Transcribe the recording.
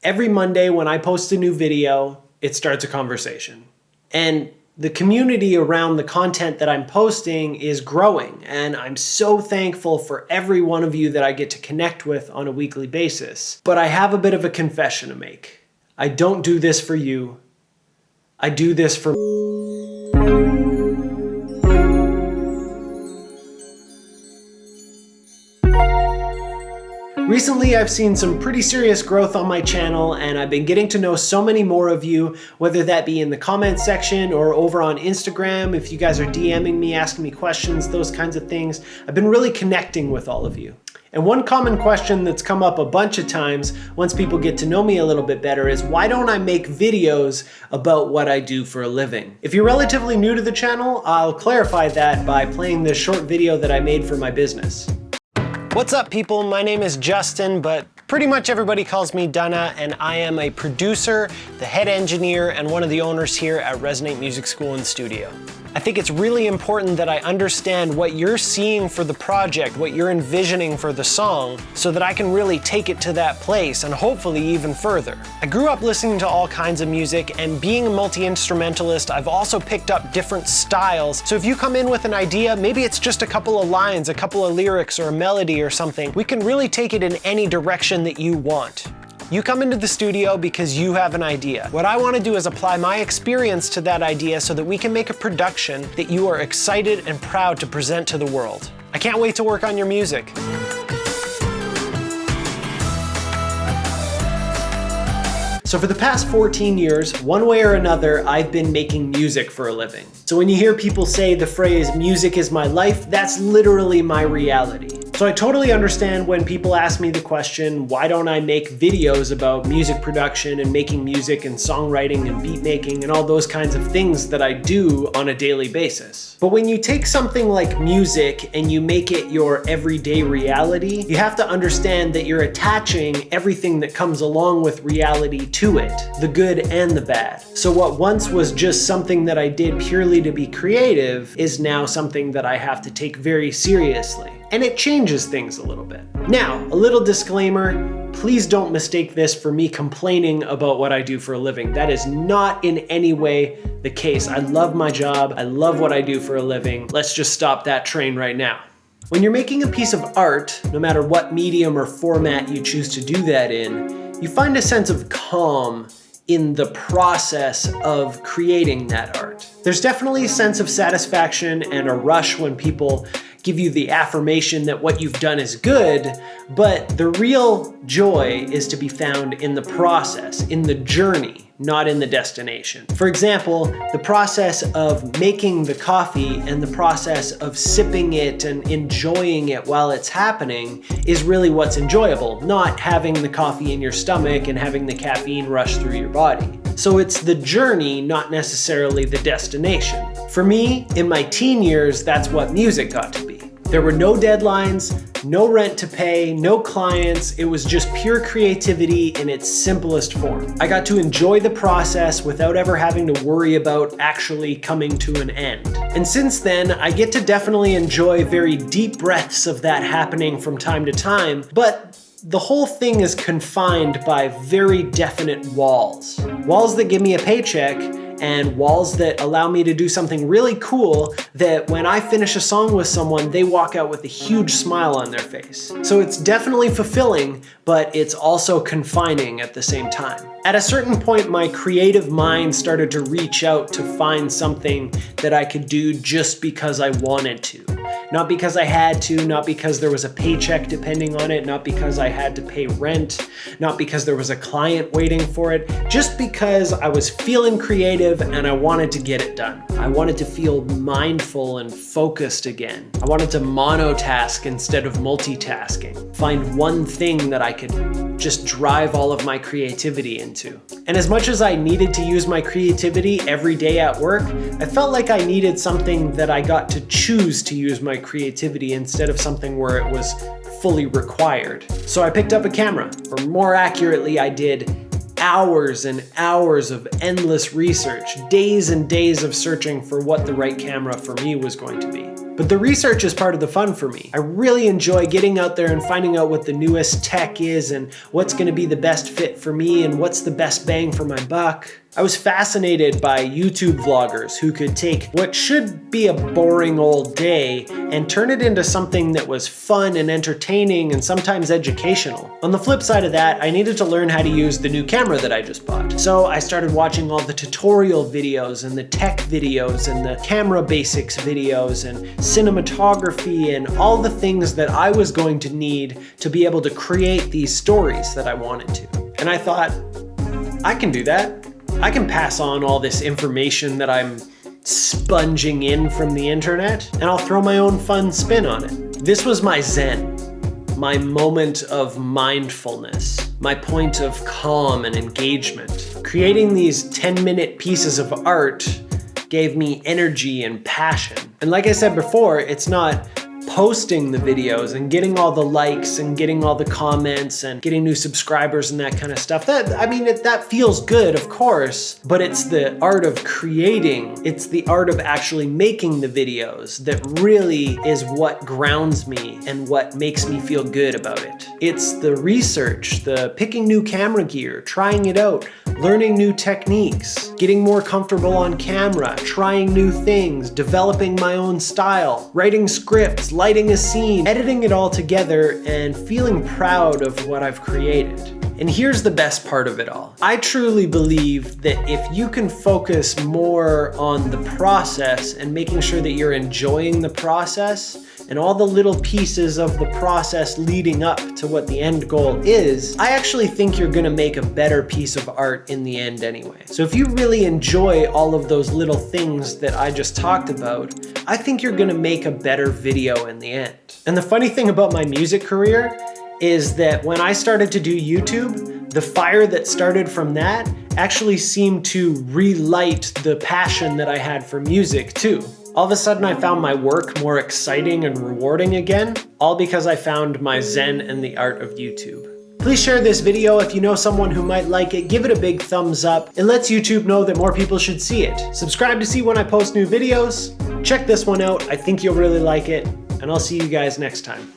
Every Monday when I post a new video, it starts a conversation. And the community around the content that I'm posting is growing, and I'm so thankful for every one of you that I get to connect with on a weekly basis. But I have a bit of a confession to make. I don't do this for you. I do this for Recently, I've seen some pretty serious growth on my channel, and I've been getting to know so many more of you, whether that be in the comment section or over on Instagram, if you guys are DMing me, asking me questions, those kinds of things. I've been really connecting with all of you. And one common question that's come up a bunch of times once people get to know me a little bit better is, why don't I make videos about what I do for a living? If you're relatively new to the channel, I'll clarify that by playing this short video that I made for my business. What's up, people? My name is Justin, but pretty much everybody calls me Dunna, and I am a producer, the head engineer, and one of the owners here at Resonate Music School and Studio. I think it's really important that I understand what you're seeing for the project, what you're envisioning for the song, so that I can really take it to that place and hopefully even further. I grew up listening to all kinds of music, and being a multi-instrumentalist, I've also picked up different styles. So if you come in with an idea, maybe it's just a couple of lines, a couple of lyrics, or a melody or something, we can really take it in any direction that you want. You come into the studio because you have an idea. What I want to do is apply my experience to that idea so that we can make a production that you are excited and proud to present to the world. I can't wait to work on your music. So for the past 14 years, one way or another, I've been making music for a living. So when you hear people say the phrase, music is my life, that's literally my reality. So I totally understand when people ask me the question, why don't I make videos about music production and making music and songwriting and beat making and all those kinds of things that I do on a daily basis. But when you take something like music and you make it your everyday reality, you have to understand that you're attaching everything that comes along with reality to it, the good and the bad. So what once was just something that I did purely to be creative is now something that I have to take very seriously. And it changes things a little bit. Now, a little disclaimer, please don't mistake this for me complaining about what I do for a living. That is not in any way the case. I love my job. I love what I do for a living. Let's just stop that train right now. When you're making a piece of art, no matter what medium or format you choose to do that in, you find a sense of calm in the process of creating that art. There's definitely a sense of satisfaction and a rush when people give you the affirmation that what you've done is good, but the real joy is to be found in the process, in the journey, not in the destination. For example, the process of making the coffee and the process of sipping it and enjoying it while it's happening is really what's enjoyable, not having the coffee in your stomach and having the caffeine rush through your body. So it's the journey, not necessarily the destination. For me, in my teen years, that's what music got to be. There were no deadlines, no rent to pay, no clients. It was just pure creativity in its simplest form. I got to enjoy the process without ever having to worry about actually coming to an end. And since then, I get to definitely enjoy very deep breaths of that happening from time to time, but the whole thing is confined by very definite walls. Walls that give me a paycheck, and walls that allow me to do something really cool that when I finish a song with someone, they walk out with a huge smile on their face. So it's definitely fulfilling, but it's also confining at the same time. At a certain point, my creative mind started to reach out to find something that I could do just because I wanted to. Not because I had to, not because there was a paycheck depending on it, not because I had to pay rent, not because there was a client waiting for it, just because I was feeling creative and I wanted to get it done. I wanted to feel mindful and focused again. I wanted to monotask instead of multitasking. Find one thing that I could just drive all of my creativity into. And as much as I needed to use my creativity every day at work, I felt like I needed something that I got to choose to use my creativity instead of something where it was fully required. So I picked up a camera, or more accurately, I did hours and hours of endless research, days and days of searching for what the right camera for me was going to be. But the research is part of the fun for me. I really enjoy getting out there and finding out what the newest tech is and what's going to be the best fit for me and what's the best bang for my buck. I was fascinated by YouTube vloggers who could take what should be a boring old day and turn it into something that was fun and entertaining and sometimes educational. On the flip side of that, I needed to learn how to use the new camera that I just bought. So I started watching all the tutorial videos and the tech videos and the camera basics videos and cinematography and all the things that I was going to need to be able to create these stories that I wanted to. And I thought, I can do that. I can pass on all this information that I'm sponging in from the internet, and I'll throw my own fun spin on it. This was my Zen, my moment of mindfulness, my point of calm and engagement. Creating these 10-minute pieces of art gave me energy and passion. And like I said before, it's not posting the videos and getting all the likes and getting all the comments and getting new subscribers and that kind of stuff. That feels good, of course, but it's the art of creating. It's the art of actually making the videos that really is what grounds me and what makes me feel good about it. It's the research, the picking new camera gear, trying it out, learning new techniques, getting more comfortable on camera, trying new things, developing my own style, writing scripts, lighting a scene, editing it all together, and feeling proud of what I've created. And here's the best part of it all. I truly believe that if you can focus more on the process and making sure that you're enjoying the process and all the little pieces of the process leading up to what the end goal is, I actually think you're gonna make a better piece of art in the end anyway. So if you really enjoy all of those little things that I just talked about, I think you're gonna make a better video in the end. And the funny thing about my music career is that when I started to do YouTube, the fire that started from that actually seemed to relight the passion that I had for music too. All of a sudden I found my work more exciting and rewarding again, all because I found my Zen and the art of YouTube. Please share this video if you know someone who might like it. Give it a big thumbs up. It lets YouTube know that more people should see it. Subscribe to see when I post new videos. Check this one out. I think you'll really like it, and I'll see you guys next time.